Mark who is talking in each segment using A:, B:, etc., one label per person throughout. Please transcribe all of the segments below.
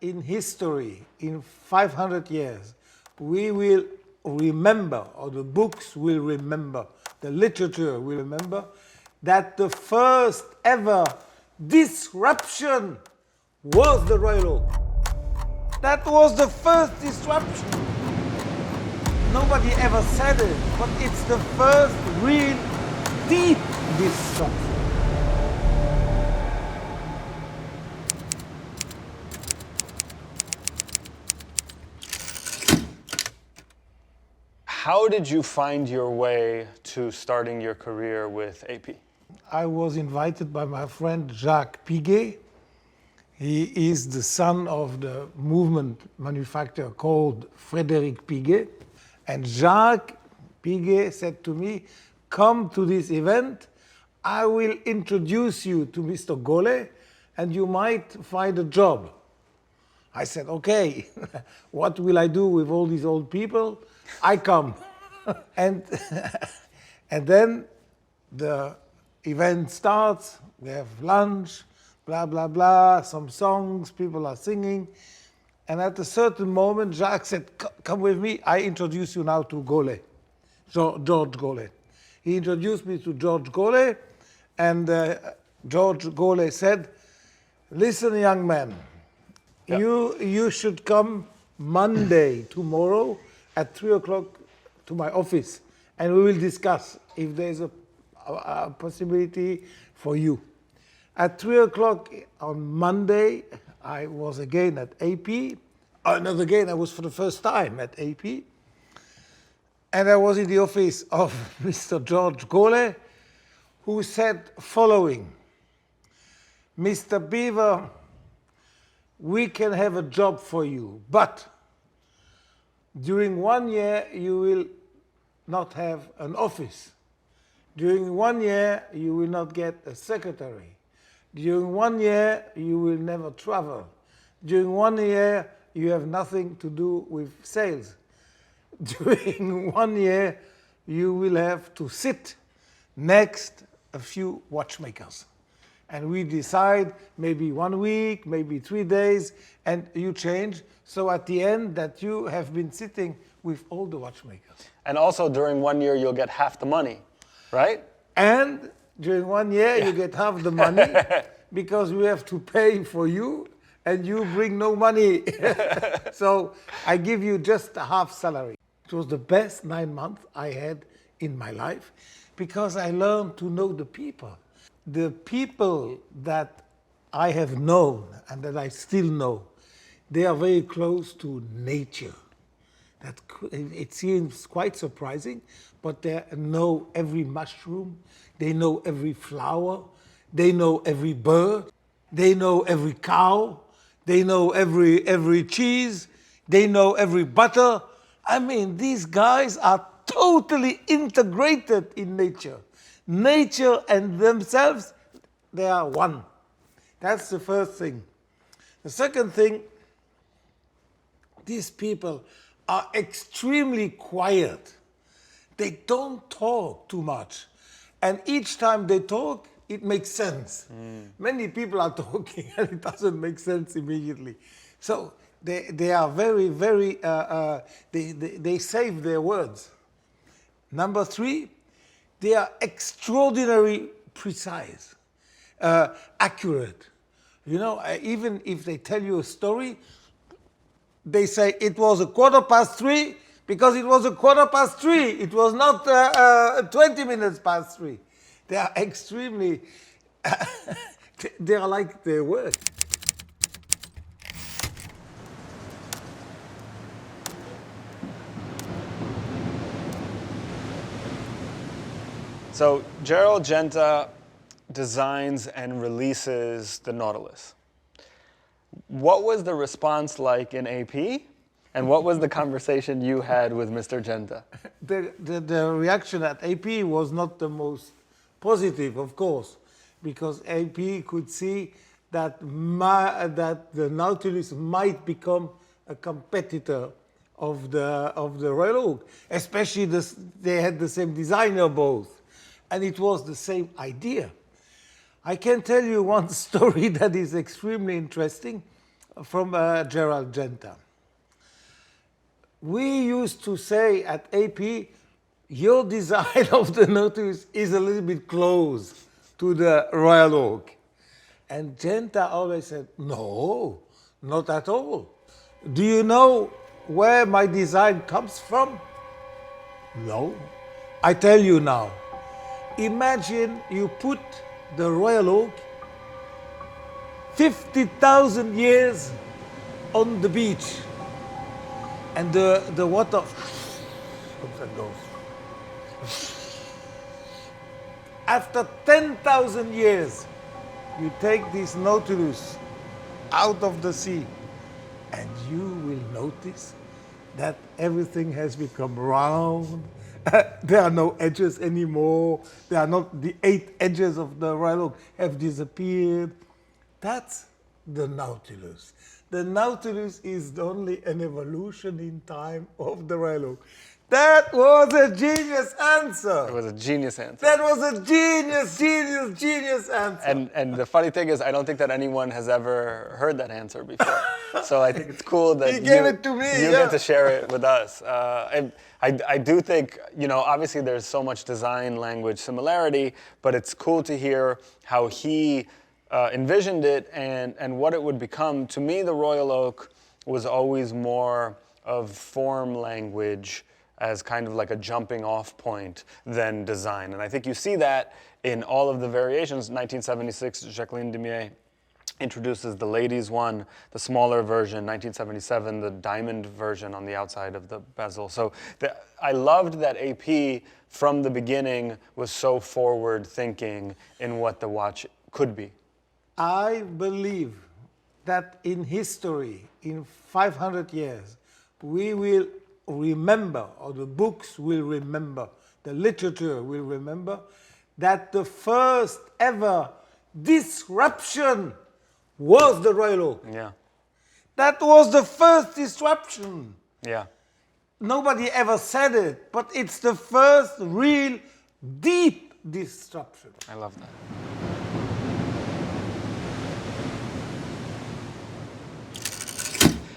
A: in history, in 500 years, we will remember, or the books will remember, the literature will remember, that the first ever disruption was the Royal Oak. That was the first disruption. Nobody ever said it, but it's the first real deep disruption.
B: How did you find your way to starting your career with AP?
A: I was invited by my friend Jacques Piguet. He is the son of the movement manufacturer called Frédéric Piguet. And Jacques Piguet said to me, come to this event, I will introduce you to Mr. Gaulet and you might find a job. I said, okay, what will I do with all these old people? I come. and then the event starts, we have lunch, blah, blah, blah, some songs, people are singing. And at a certain moment, Jacques said, come with me, I introduce you now to Gaulet, George Gaulet. He introduced me to George Gaulet, and George Gaulet said, listen, young man, you should come Monday, tomorrow, at 3 o'clock to my office, and we will discuss if there's a possibility for you. At 3 o'clock on Monday, I was again at AP. Not again, I was for the first time at AP. And I was in the office of Mr. George Gaulet, who said following, Mr. Biver, we can have a job for you, but during 1 year, you will not have an office. During 1 year, you will not get a secretary. During 1 year, you will never travel. During 1 year, you have nothing to do with sales. During 1 year, you will have to sit next a few watchmakers. And we decide maybe 1 week, maybe 3 days, and you change. So at the end that you have been sitting with all the watchmakers.
B: And also during 1 year, you'll get half the money, right?
A: And during 1 year, you get half the money because we have to pay for you and you bring no money. So I give you just a half salary. It was the best 9 months I had in my life because I learned to know the people. The people that I have known and that I still know, they are very close to nature. It seems quite surprising, but they know every mushroom, they know every flower, they know every bird, they know every cow, they know every cheese, they know every butter. I mean, these guys are totally integrated in nature. Nature and themselves, they are one. That's the first thing. The second thing, these people are extremely quiet. They don't talk too much. And each time they talk, it makes sense. Many people are talking and it doesn't make sense immediately. So they are very, very, they save their words. Number 3, they are extraordinarily precise, accurate. You know, even if they tell you a story, they say it was 3:15 because it was 3:15. It was not 20 minutes past 3. They are extremely, they are like their word.
B: So Gerald Genta designs and releases the Nautilus. What was the response like in AP? And what was the conversation you had with Mr. Genta?
A: The reaction at AP was not the most positive, of course, because AP could see that the Nautilus might become a competitor of the Royal Oak. Especially they had the same designer both, and it was the same idea. I can tell you one story that is extremely interesting. from Gerald Genta. We used to say at AP, your design of the Nautilus is a little bit close to the Royal Oak. And Genta always said, no, not at all. Do you know where my design comes from? No. I tell you now. Imagine you put the Royal Oak 50,000 years on the beach, and the water comes and goes. After 10,000 years, you take this Nautilus out of the sea, and you will notice that everything has become round. There are no edges anymore. There are not the 8 edges of the Royal Oak have disappeared. That's the Nautilus. The Nautilus is only an evolution in time of the Royal Oak. That was a genius answer.
B: It was a genius answer.
A: That was a genius answer.
B: And the funny thing is, I don't think that anyone has ever heard that answer before. So I think it's cool that
A: He gave it to me,
B: you
A: yeah.
B: get to share it with us. And I do think, obviously there's so much design language similarity, but it's cool to hear how he envisioned it and what it would become. To me, the Royal Oak was always more of form language as kind of like a jumping off point than design. And I think you see that in all of the variations. 1976, Jacqueline Demier introduces the ladies one, the smaller version. 1977, the diamond version on the outside of the bezel. So I loved that AP from the beginning was so forward thinking in what the watch could be.
A: I believe that in history, in 500 years, we will remember, or the books will remember, the literature will remember, that the first ever disruption was the Royal Oak.
B: Yeah.
A: That was the first disruption.
B: Yeah.
A: Nobody ever said it, but it's the first real deep disruption.
B: I love that.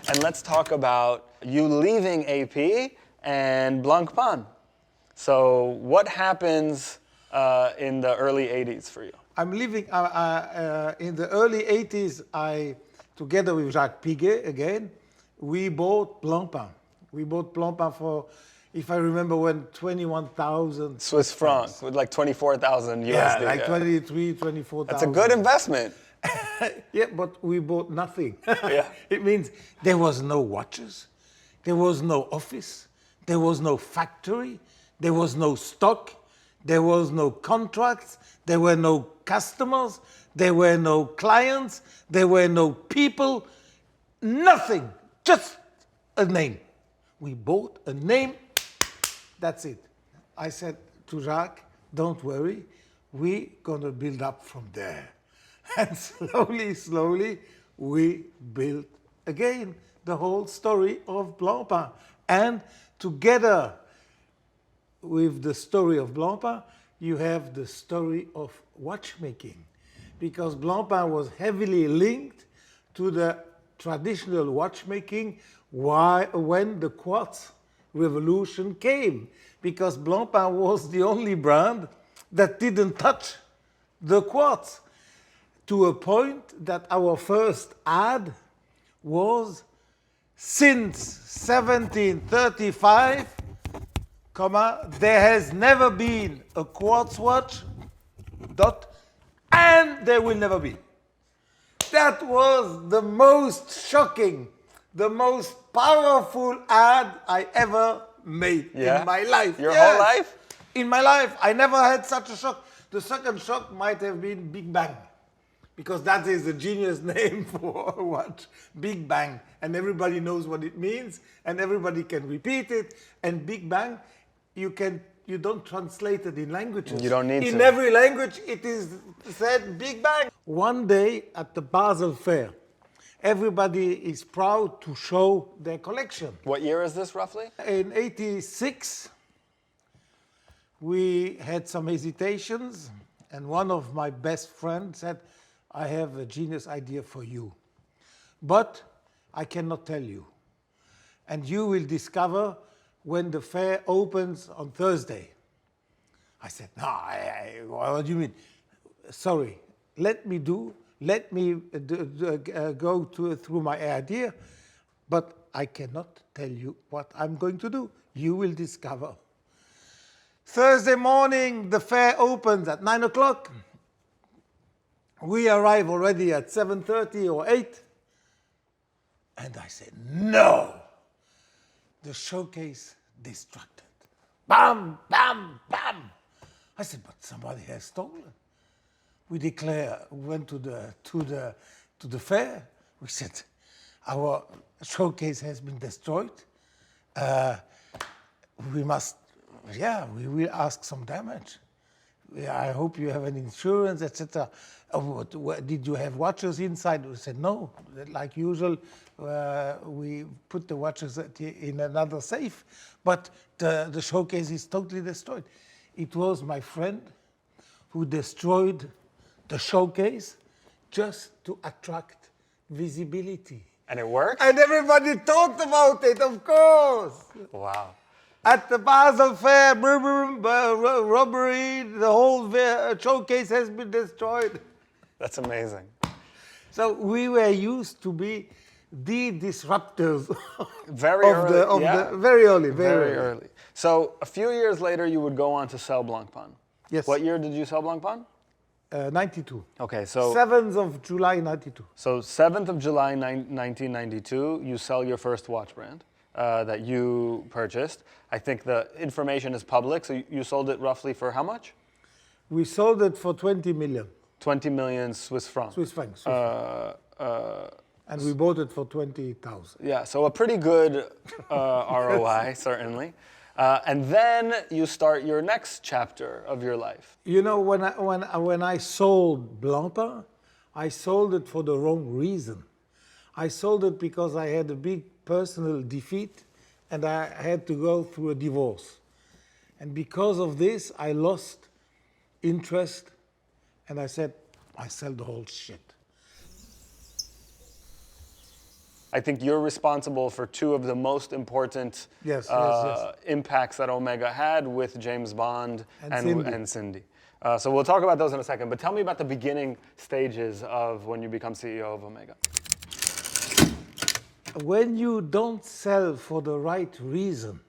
B: And let's talk about you leaving AP and Blancpain. So what happens in the early 80s for you?
A: I'm leaving in the early 80s. Together with Jacques Piguet again, we bought Blancpain. We bought Blancpain for, if I remember when, 21,000
B: Swiss francs with like 24,000 USD.
A: Yeah, like 23, 24,000.
B: That's a good investment.
A: Yeah, but we bought nothing.
B: Yeah.
A: It means there was no watches, there was no office, there was no factory, there was no stock, there was no contracts, there were no customers, there were no clients, there were no people, nothing, just a name. We bought a name, that's it. I said to Jacques, don't worry, we're gonna build up from there. And slowly, we built again the whole story of Blancpain. And together with the story of Blancpain, you have the story of watchmaking. Because Blancpain was heavily linked to the traditional watchmaking when the quartz revolution came. Because Blancpain was the only brand that didn't touch the quartz. To a point that our first ad was, since 1735, there has never been a quartz watch, and there will never be. That was the most shocking, the most powerful ad I ever made in my life.
B: Your whole life?
A: In my life. I never had such a shock. The second shock might have been Big Bang. Because that is a genius name for a watch, Big Bang. And everybody knows what it means, and everybody can repeat it. And Big Bang, you don't translate it in languages.
B: You don't need to.
A: In every language, it is said Big Bang. One day at the Basel Fair, everybody is proud to show their collection.
B: What year is this roughly?
A: In 86, we had some hesitations, and one of my best friends said, I have a genius idea for you. But I cannot tell you. And you will discover when the fair opens on Thursday. I said, no, what do you mean? Sorry, let me go through my idea, but I cannot tell you what I'm going to do. You will discover. Thursday morning, the fair opens at 9 o'clock. We arrive already at 7:30 or 8. And I said, no, the showcase destructed. Bam, bam, bam. I said, but somebody has stolen. We went to the fair. We said, our showcase has been destroyed. We will ask some damage. I hope you have an insurance, etc. Did you have watches inside? We said, no. Like usual, we put the watches in another safe, but the showcase is totally destroyed. It was my friend who destroyed the showcase just to attract visibility.
B: And it worked?
A: And everybody talked about it, of course.
B: Wow.
A: At the Basel Fair, robbery, the whole showcase has been destroyed.
B: That's amazing.
A: So we were used to be the disruptors
B: Very early. So a few years later, you would go on to sell Blancpain.
A: Yes.
B: What year did you sell Blancpain?
A: 92.
B: Okay, so
A: 7th of July, 92.
B: So 7th of July, 1992, you sell your first watch brand that you purchased. I think the information is public, so you sold it roughly for how much?
A: We sold it for 20 million.
B: 20 million Swiss francs.
A: Swiss francs. And we bought it for 20,000.
B: Yeah, so a pretty good ROI, certainly. And then you start your next chapter of your life.
A: You know, when I sold Blancpain, I sold it for the wrong reason. I sold it because I had a big personal defeat and I had to go through a divorce. And because of this, I lost interest and I said, I sell the whole shit.
B: I think you're responsible for two of the most important impacts that Omega had with James Bond and Cindy. So we'll talk about those in a second, but tell me about the beginning stages of when you become CEO of Omega.
A: When you don't sell for the right reason,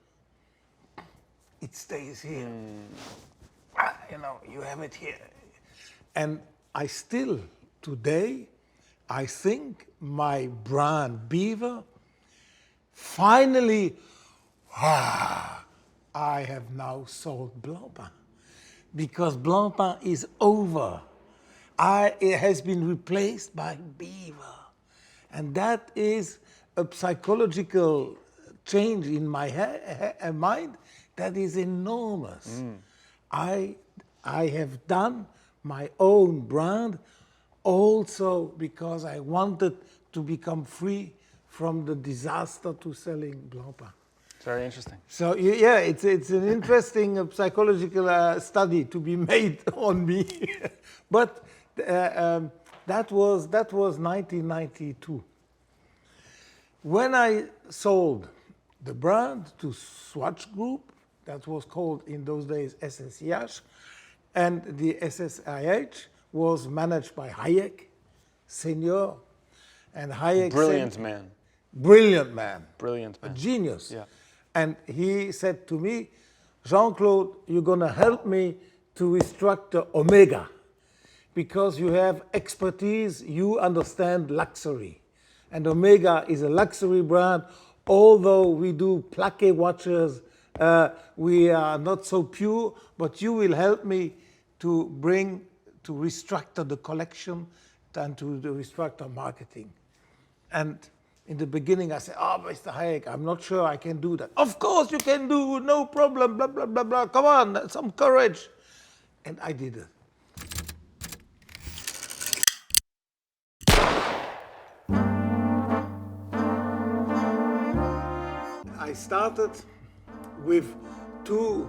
A: it stays here. You know, you have it here. And I still, today, I think my brand, Biver, finally, I have now sold Blancpain. Because Blancpain is over. It has been replaced by Biver. And that is a psychological change in my mind that is enormous. I have done my own brand also because I wanted to become free from the disaster to selling Blancpain.
B: It's very interesting.
A: So yeah, it's an interesting psychological study to be made on me. But that was 1992. When I sold the brand to Swatch Group, that was called in those days SSIH, and the SSIH was managed by Hayek, Senior, and Hayek.
B: Brilliant man.
A: Brilliant man.
B: Brilliant man.
A: A genius.
B: Yeah.
A: And he said to me, Jean-Claude, you're going to help me to restructure Omega because you have expertise, you understand luxury. And Omega is a luxury brand. Although we do plaqué watches, we are not so pure, but you will help me to restructure the collection and to restructure marketing. And in the beginning, I said, Mr. Hayek, I'm not sure I can do that. Of course you can do, no problem, blah, blah, blah, blah. Come on, some courage. And I did it. I started with 2,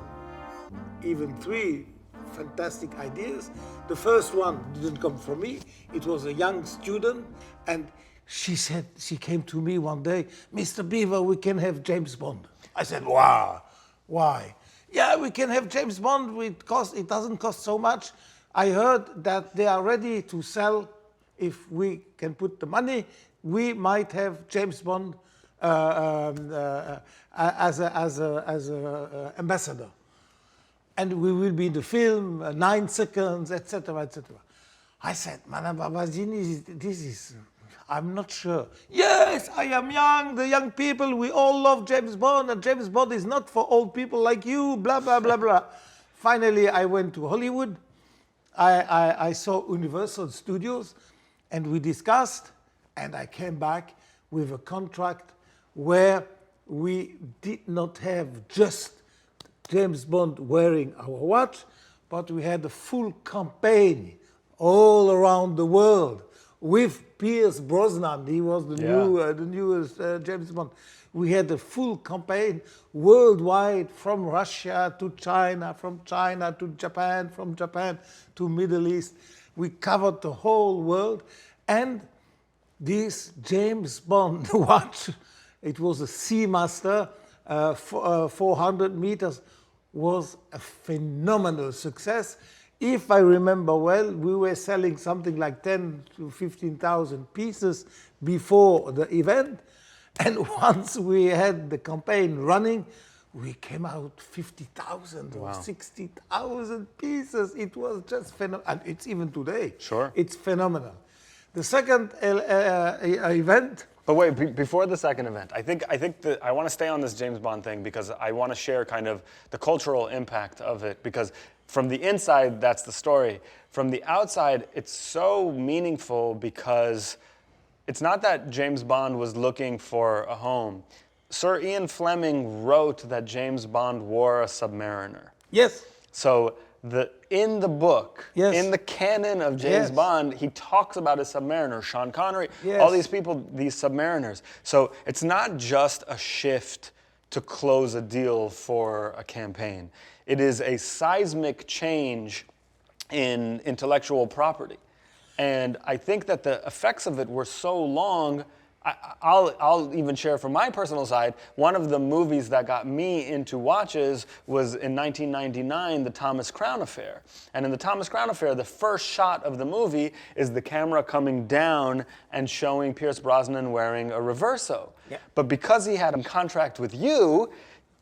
A: even 3 fantastic ideas. The first one didn't come from me. It was a young student, and she came to me one day, Mr. Biver, we can have James Bond. I said, wow, why? Yeah, we can have James Bond, it doesn't cost so much. I heard that they are ready to sell, if we can put the money, we might have James Bond as a ambassador. And we will be in the film, 9 seconds, etc., etc. I said, Madame Babazini, this is, I'm not sure. Yes, I am young, the young people, we all love James Bond, and James Bond is not for old people like you, blah, blah, blah, blah. Finally, I went to Hollywood. I saw Universal Studios, and we discussed, and I came back with a contract where we did not have just James Bond wearing our watch, but we had a full campaign all around the world with Pierce Brosnan. He was the newest James Bond. We had a full campaign worldwide, from Russia to China, from China to Japan, from Japan to Middle East. We covered the whole world, and this James Bond watch, it was a Seamaster, 400 meters, was a phenomenal success. If I remember well, we were selling something like 10 to 15,000 pieces before the event. And once we had the campaign running, we came out 50,000 or 60,000 pieces. It was just phenomenal. And it's even today.
B: Sure.
A: It's phenomenal. The second event.
B: But wait, before the second event, I think that I want to stay on this James Bond thing because I want to share kind of the cultural impact of it, because from the inside, that's the story. From the outside, it's so meaningful because it's not that James Bond was looking for a home. Sir Ian Fleming wrote that James Bond wore a Submariner.
A: Yes.
B: So in the book,
A: yes,
B: in the canon of James Bond, he talks about a Submariner. Sean Connery,
A: yes,
B: all these people, these Submariners. So it's not just a shift to close a deal for a campaign. It is a seismic change in intellectual property. And I think that the effects of it were so long. I'll even share from my personal side, one of the movies that got me into watches was in 1999, The Thomas Crown Affair. And in The Thomas Crown Affair, the first shot of the movie is the camera coming down and showing Pierce Brosnan wearing a reverso. Yeah. But because he had a contract with you,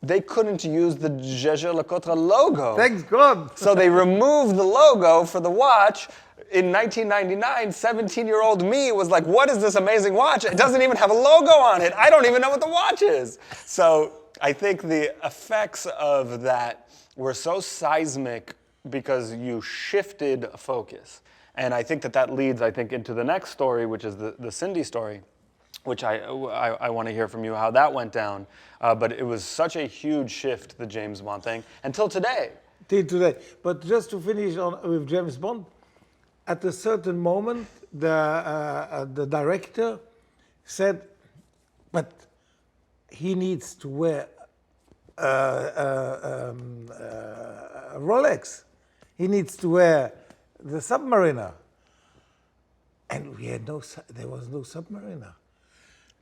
B: they couldn't use the Jaeger-LeCoultre logo.
A: Thanks God.
B: So they removed the logo for the watch. In 1999, 17-year-old me was like, what is this amazing watch? It doesn't even have a logo on it. I don't even know what the watch is. So I think the effects of that were so seismic because you shifted a focus. And I think that leads, into the next story, which is the Cindy story, which I want to hear from you how that went down. But it was such a huge shift, the James Bond thing, until today.
A: Till today. But just to finish with James Bond, at a certain moment, the director said, but he needs to wear a Rolex. He needs to wear the Submariner. And there was no Submariner.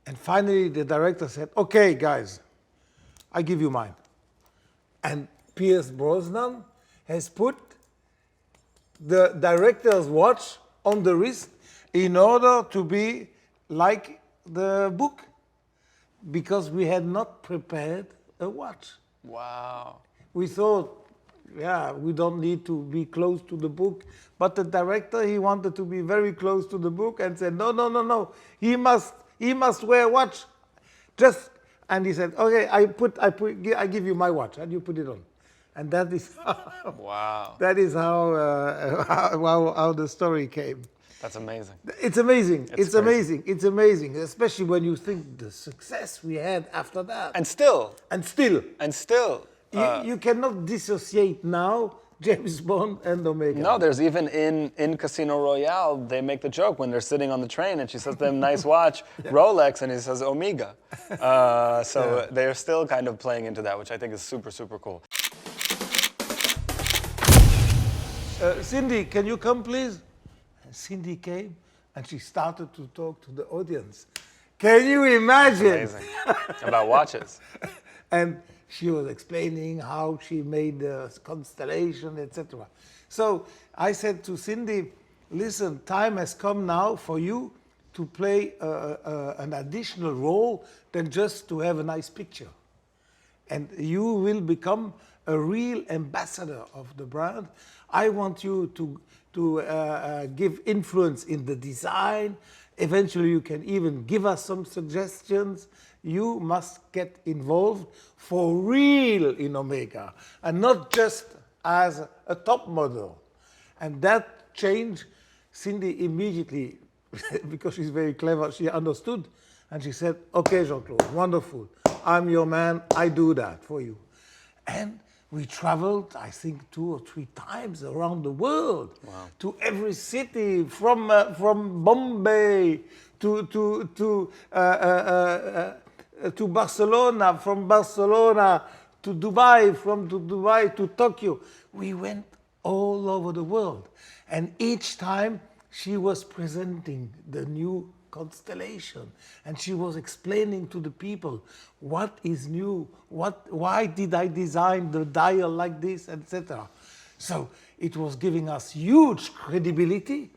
A: And finally, the director said, okay, guys, I give you mine. And Pierce Brosnan has put the director's watch on the wrist in order to be like the book, because we had not prepared a watch.
B: Wow.
A: We thought, we don't need to be close to the book, but the director, he wanted to be very close to the book and said, no, he must wear a watch. And he said, okay, I give you my watch and you put it on. And that is
B: wow.
A: That is how the story came.
B: That's amazing.
A: It's amazing. It's amazing. It's amazing, especially when you think the success we had after that.
B: And still.
A: You cannot dissociate now James Bond and Omega.
B: No, there's even in Casino Royale, they make the joke when they're sitting on the train and she says to them, nice watch, Rolex, and he says Omega. They're still kind of playing into that, which I think is super, super cool.
A: Cindy, can you come, please? And Cindy came, and she started to talk to the audience. Can you imagine?
B: Amazing. About watches.
A: And she was explaining how she made the constellation, etc. So I said to Cindy, listen, time has come now for you to play an additional role than just to have a nice picture. And you will become a real ambassador of the brand. I want you to give influence in the design. Eventually, you can even give us some suggestions. You must get involved for real in Omega, and not just as a top model. And that changed Cindy immediately, because she's very clever, she understood. And she said, okay, Jean-Claude, wonderful. I'm your man, I do that for you. And we traveled, I think, 2 or 3 times around the world.
B: Wow.
A: To every city, from Bombay to Barcelona, from Barcelona to Dubai, from Dubai to Tokyo. We went all over the world. And each time she was presenting the new constellation, and she was explaining to the people what is new, why did I design the dial like this, etc. So it was giving us huge credibility,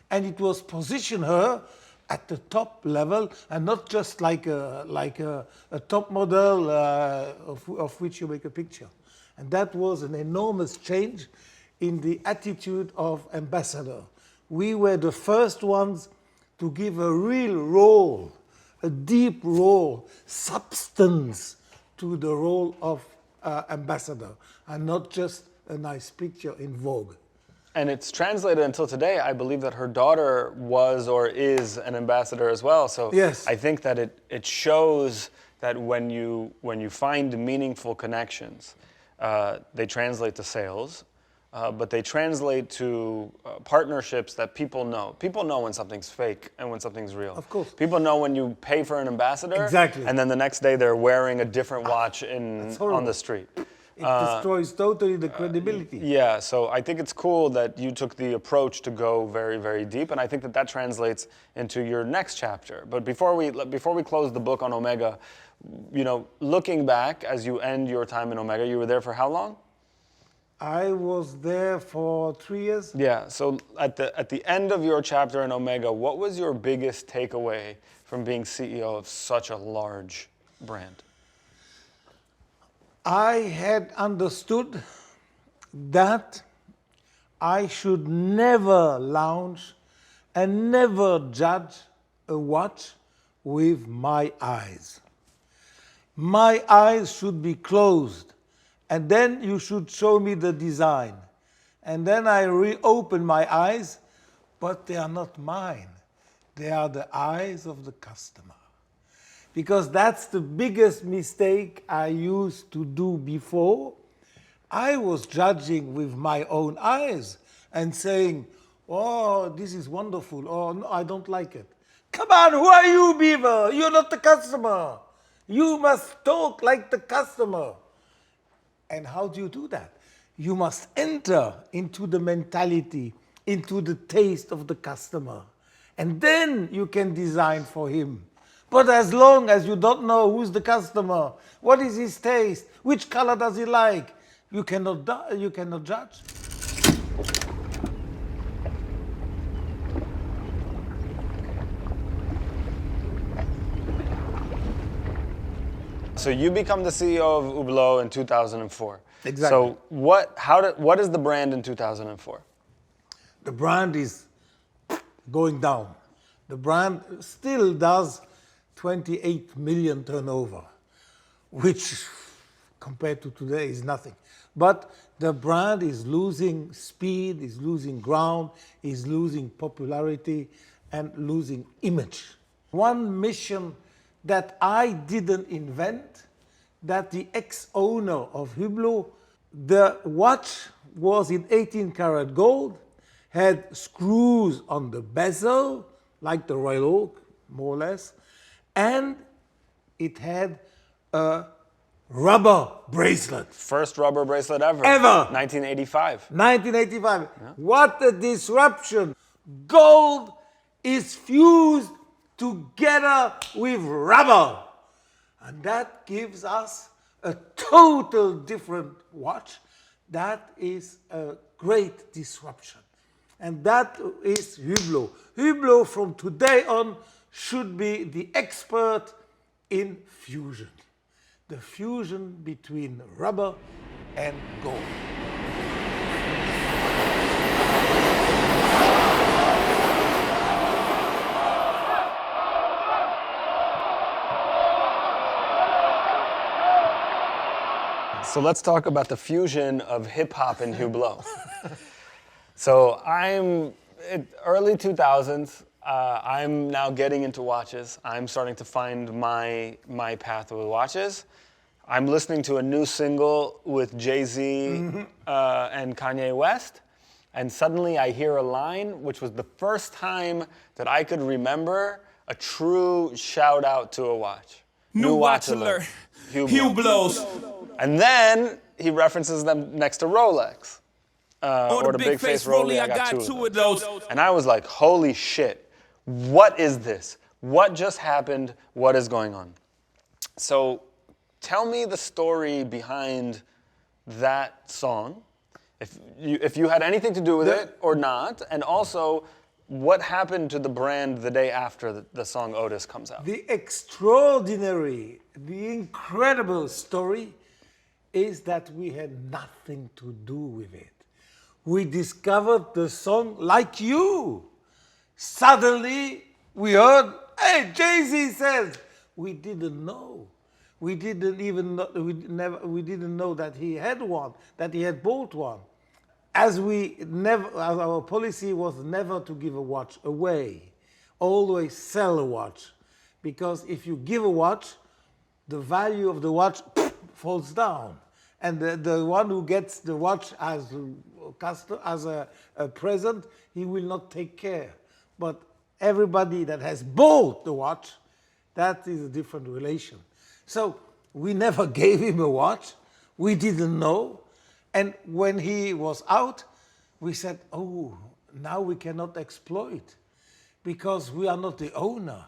A: and it was position her at the top level, and not just like a top model of which you make a picture. And that was an enormous change in the attitude of ambassador. We were the first ones to give a real role, a deep role, substance to the role of ambassador, and not just a nice picture in Vogue.
B: And it's translated until today. I believe that her daughter was or is an ambassador as well. So
A: yes.
B: I think that it shows that when you find meaningful connections, they translate to sales. But they translate to partnerships that people know. People know when something's fake and when something's real.
A: Of course.
B: People know when you pay for an ambassador,
A: exactly.
B: And then the next day they're wearing a different watch on the street.
A: It destroys totally the credibility.
B: Yeah, so I think it's cool that you took the approach to go very, very deep, and I think that translates into your next chapter. But before we close the book on Omega, looking back as you end your time in Omega, you were there for how long?
A: I was there for 3 years.
B: Yeah, so at the end of your chapter in Omega, what was your biggest takeaway from being CEO of such a large brand?
A: I had understood that I should never launch and never judge a watch with my eyes. My eyes should be closed, and then you should show me the design. And then I reopen my eyes, but they are not mine. They are the eyes of the customer. Because that's the biggest mistake I used to do before. I was judging with my own eyes and saying, oh, this is wonderful, or no, I don't like it. Come on, who are you, Biver? You're not the customer. You must talk like the customer. And how do you do that? You must enter into the mentality, into the taste of the customer. And then you can design for him. But as long as you don't know who's the customer, what is his taste, which color does he like, you cannot judge.
B: So you become the CEO of Hublot in 2004.
A: Exactly.
B: So what is the brand in 2004?
A: The brand is going down. The brand still does 28 million turnover, which compared to today is nothing. But the brand is losing speed, is losing ground, is losing popularity, and losing image. One mission that I didn't invent, that the ex-owner of Hublot, the watch was in 18 karat gold, had screws on the bezel, like the Royal Oak, more or less, and it had a rubber bracelet.
B: First rubber bracelet ever.
A: Ever.
B: 1985.
A: 1985. Yeah. What a disruption. Gold is fused together with rubber. And that gives us a total different watch. That is a great disruption. And that is Hublot. Hublot from today on should be the expert in fusion. The fusion between rubber and gold.
B: So let's talk about the fusion of hip hop and Hublot. So I'm early 2000s. I'm now getting into watches. I'm starting to find my path with watches. I'm listening to a new single with Jay-Z and Kanye West, and suddenly I hear a line, which was the first time that I could remember a true shout out to a watch.
C: New watch alert. Hublot.
B: And then he references them next to Rolex. Or the big face Rollie, I got two of those. And I was like, holy shit, what is this? What just happened? What is going on? So tell me the story behind that song, if you had anything to do with it or not, and also what happened to the brand the day after the song Otis comes out?
A: The extraordinary, the incredible story is that we had nothing to do with it. We discovered the song like you. Suddenly we heard, hey, Jay-Z says. We didn't know. We didn't even know, we didn't know that he had one, that he had bought one. As our policy was never to give a watch away, always sell a watch, because if you give a watch, the value of the watch falls down, and the one who gets the watch as a present, he will not take care. But everybody that has bought the watch, that is a different relation. So we never gave him a watch. We didn't know. And when he was out, we said, oh, now we cannot exploit because we are not the owner.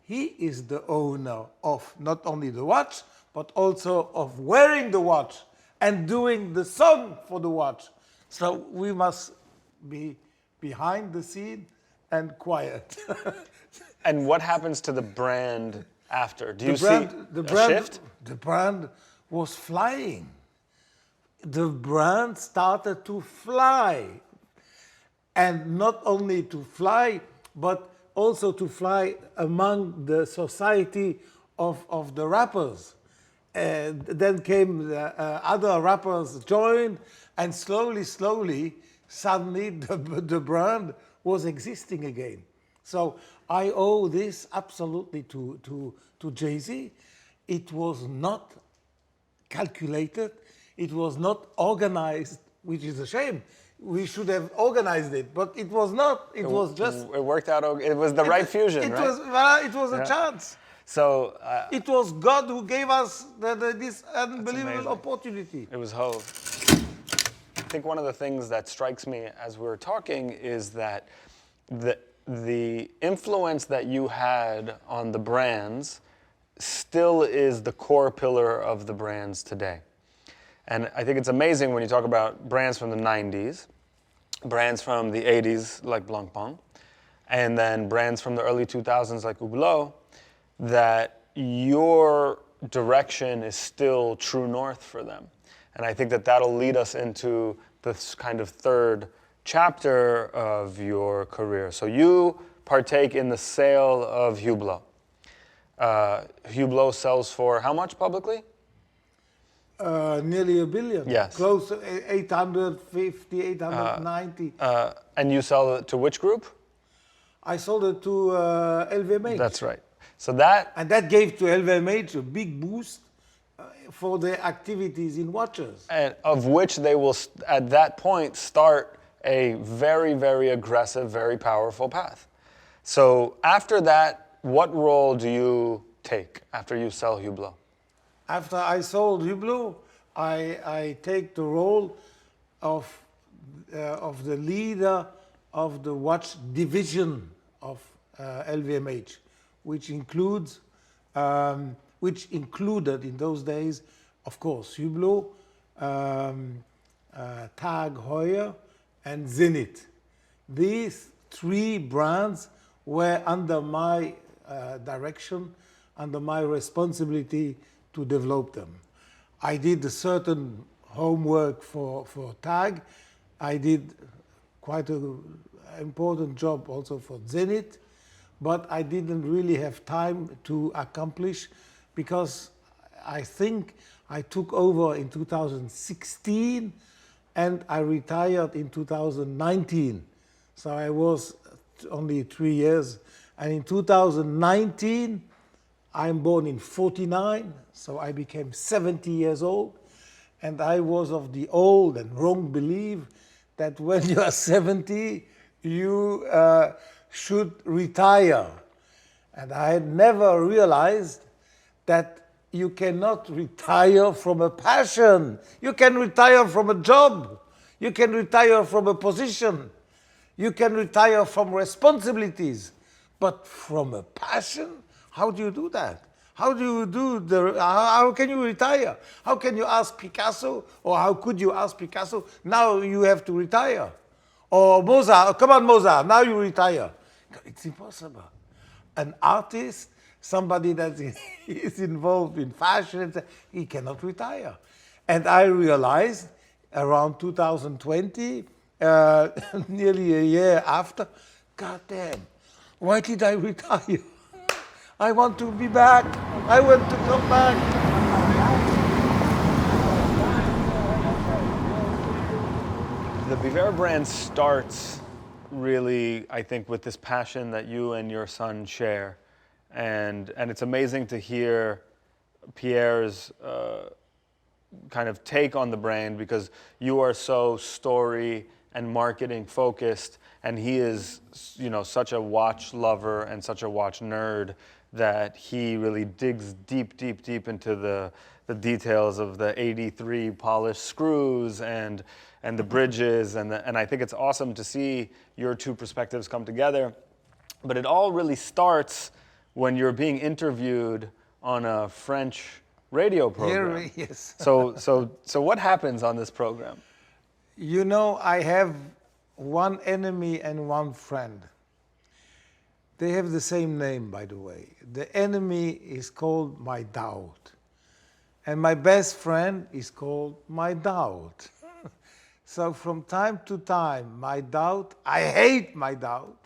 A: He is the owner of not only the watch, but also of wearing the watch and doing the song for the watch. So we must be behind the scene and quiet.
B: And what happens to the brand after? Do you see a shift?
A: The brand was flying. The brand started to fly. And not only to fly, but also to fly among the society of the rappers. And then came the other rappers joined, and slowly, suddenly the brand was existing again. So I owe this absolutely to Jay-Z. It was not calculated. It was not organized, which is a shame. We should have organized it, but it was not. It was just.
B: It worked out. It was the right fusion, right?
A: It was a chance.
B: So
A: it was God who gave us this unbelievable opportunity.
B: It was Hov. I think one of the things that strikes me as we were talking is that the influence that you had on the brands still is the core pillar of the brands today. And I think it's amazing when you talk about brands from the 90s, brands from the 80s like Blancpain, and then brands from the early 2000s like Hublot, that your direction is still true north for them. And I think that that'll lead us into this kind of third chapter of your career. So you partake in the sale of Hublot. Hublot sells for how much publicly?
A: Nearly $1 billion.
B: Yes.
A: Close to 850, 890.
B: And you sell it to which group?
A: I sold it to LVMH.
B: That's right. So that...
A: And that gave to LVMH a big boost for their activities in watches.
B: And of which they will, at that point, start a very, very aggressive, very powerful path. So after that, what role do you take after you sell Hublot?
A: After I sold Hublot, I take the role of the leader of the watch division of LVMH, which includes, which included in those days, of course, Hublot, Tag Heuer, and Zenith. These three brands were under my direction, under my responsibility to develop them. I did a certain homework for Tag. I did quite an important job also for Zenith, but I didn't really have time to accomplish because I think I took over in 2016 and I retired in 2019. So I was only 3 years. And in 2019, I'm born in 49, so I became 70 years old. And I was of the old and wrong belief that when you are 70, you should retire. And I had never realized that you cannot retire from a passion. You can retire from a job. You can retire from a position. You can retire from responsibilities. But from a passion, how do you do that? How do you do how can you retire? How can you ask Picasso, or how could you ask Picasso, now you have to retire? Or Mozart, come on Mozart, now you retire. It's impossible. An artist, somebody that is involved in fashion, he cannot retire. And I realized around 2020, nearly a year after, God damn, why did I retire? I want to be back. I want to come back.
B: The Biver brand starts really, I think, with this passion that you and your son share. And it's amazing to hear Pierre's kind of take on the brand, because you are so story and marketing focused, and he is, you know, such a watch lover and such a watch nerd that he really digs deep, deep, deep into the details of the 83 polished screws and the bridges, and I think it's awesome to see your two perspectives come together. But it all really starts when you're being interviewed on a French radio program.
A: Here, yes.
B: So what happens on this program?
A: You know, I have one enemy and one friend. They have the same name, by the way. The enemy is called my doubt. And my best friend is called my doubt. So from time to time, my doubt, I hate my doubt.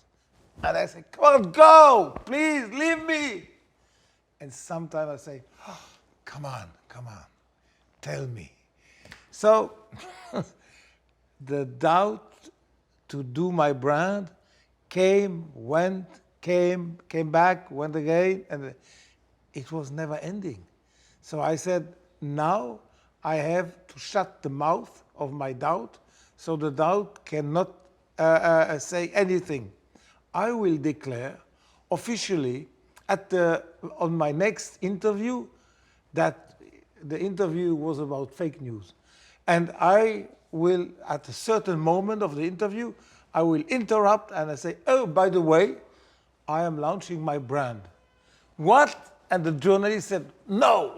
A: And I say, come on, go, please, leave me. And sometimes I say, oh, come on, tell me. So the doubt to do my brand came, went, came back, went again, and it was never ending. So I said, now I have to shut the mouth of my doubt, so the doubt cannot say anything. I will declare officially on my next interview that the interview was about fake news. And I will, at a certain moment of the interview, I will interrupt and I say, oh, by the way, I am launching my brand. What? And the journalist said, no,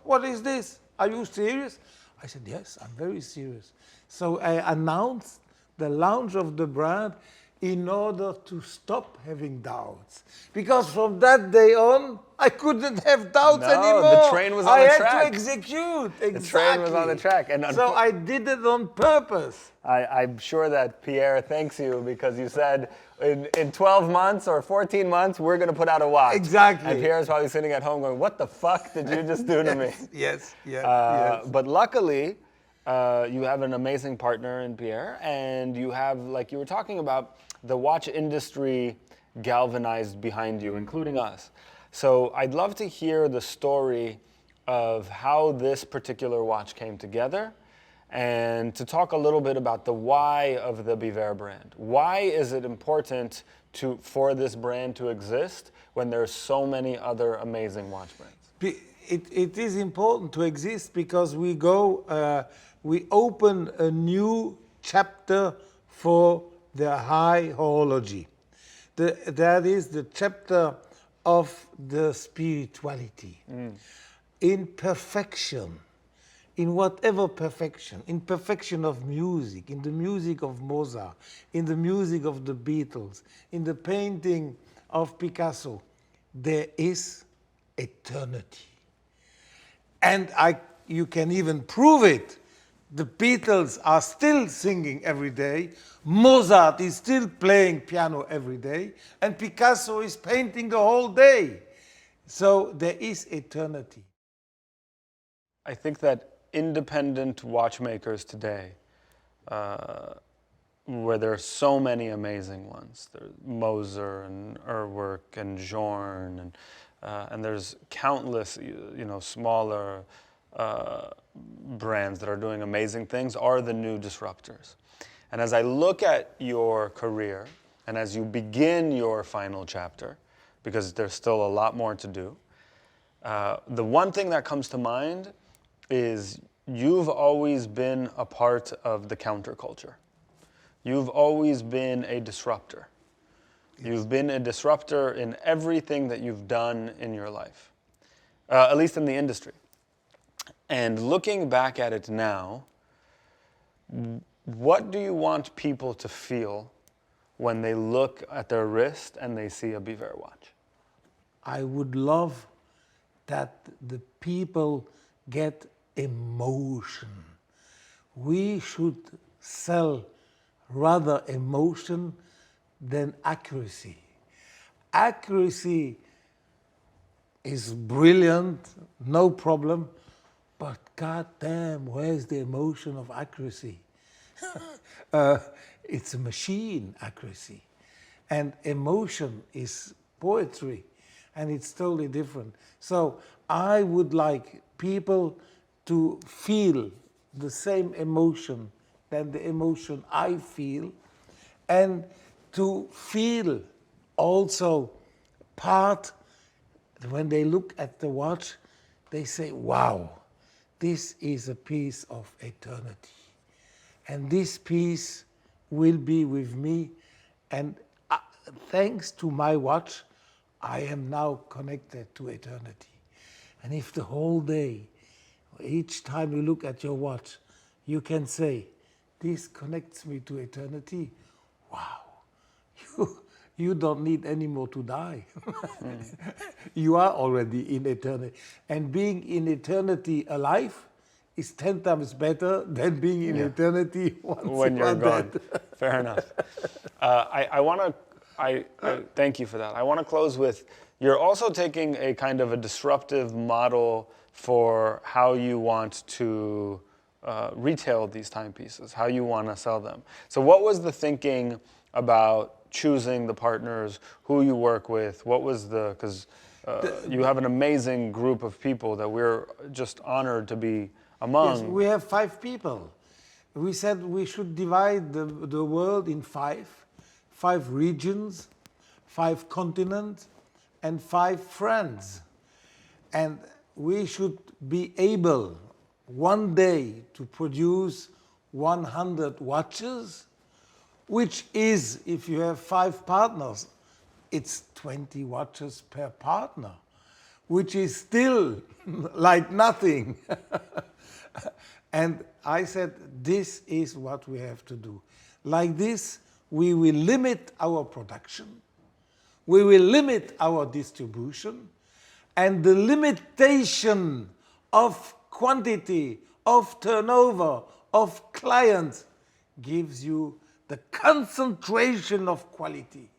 A: what is this? Are you serious? I said, yes, I'm very serious. So I announced the launch of the brand in order to stop having doubts. Because from that day on, I couldn't have doubts anymore.
B: The train was on the track.
A: I had to execute, exactly.
B: The train was on the track. And
A: so I did it on purpose.
B: I'm sure that Pierre thanks you, because you said in 12 months or 14 months, we're going to put out a watch.
A: Exactly.
B: And Pierre's probably sitting at home going, what the fuck did you just do to me?
A: Yes.
B: But luckily, you have an amazing partner in Pierre, and you have, like you were talking about, the watch industry galvanized behind you, including us. So I'd love to hear the story of how this particular watch came together, and to talk a little bit about the why of the Biver brand. Why is it important for this brand to exist when there's so many other amazing watch brands?
A: It is important to exist because we open a new chapter for the high horology. that is the chapter of the spirituality. In perfection, in whatever perfection, in perfection of music, in the music of Mozart, in the music of the Beatles, in the painting of Picasso, there is eternity. And you can even prove it. The Beatles are still singing every day, Mozart is still playing piano every day, and Picasso is painting the whole day. So there is eternity.
B: I think that independent watchmakers today, where there are so many amazing ones, there's Moser and Urwerk and Jorn, and there's countless, smaller brands that are doing amazing things, are the new disruptors. And as I look at your career, and as you begin your final chapter, because there's still a lot more to do, the one thing that comes to mind is you've always been a part of the counterculture. You've always been a disruptor. You've been a disruptor in everything that you've done in your life, at least in the industry. And looking back at it now, what do you want people to feel when they look at their wrist and they see a Biver watch?
A: I would love that the people get emotion. We should sell rather emotion than accuracy. Accuracy is brilliant, no problem, but goddamn, where's the emotion of accuracy? It's a machine, accuracy. And emotion is poetry, and it's totally different. So I would like people to feel the same emotion than the emotion I feel, and to feel also part, when they look at the watch, they say, wow, this is a piece of eternity. And this piece will be with me. And thanks to my watch, I am now connected to eternity. And if the whole day, each time you look at your watch, you can say, this connects me to eternity, wow, you don't need any more to die. You are already in eternity. And being in eternity alive is 10 times better than being in eternity
B: when you're gone. Fair enough. I thank you for that. I want to close with, you're also taking a kind of a disruptive model for how you want to retail these timepieces, how you want to sell them. So what was the thinking about choosing the partners, who you work with? What was because you have an amazing group of people that we're just honored to be among.
A: Yes, we have 5 people. We said we should divide the world in 5 regions, 5 continents, and 5 friends. And we should be able one day to produce 100 watches, which is, if you have 5 partners, it's 20 watches per partner, which is still like nothing. And I said, this is what we have to do. Like this, we will limit our production, we will limit our distribution, and the limitation of quantity, of turnover, of clients gives you the concentration of quality.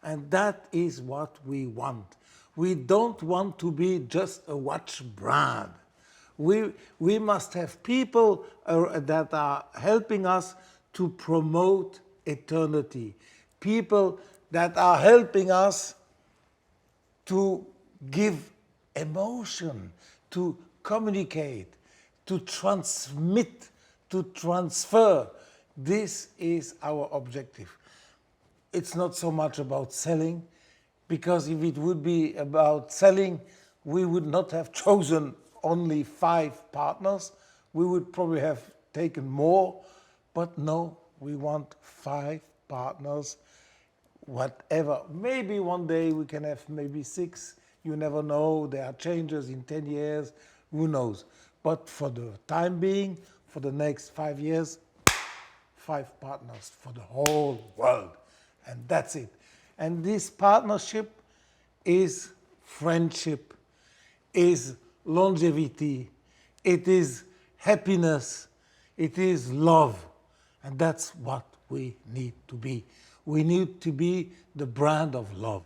A: And that is what we want. We don't want to be just a watch brand. We must have people that are helping us to promote eternity. People that are helping us to give emotion, to communicate, to transmit, to transfer. This is our objective. It's not so much about selling, because if it would be about selling, we would not have chosen only 5 partners. We would probably have taken more, but no, we want 5 partners whatever. Maybe one day we can have maybe 6. You never know. There are changes in 10 years. Who knows? But for the time being, for the next 5 years, 5 partners for the whole world. And that's it. And this partnership is friendship, is longevity, it is happiness, it is love. And that's what we need to be. We need to be the brand of love.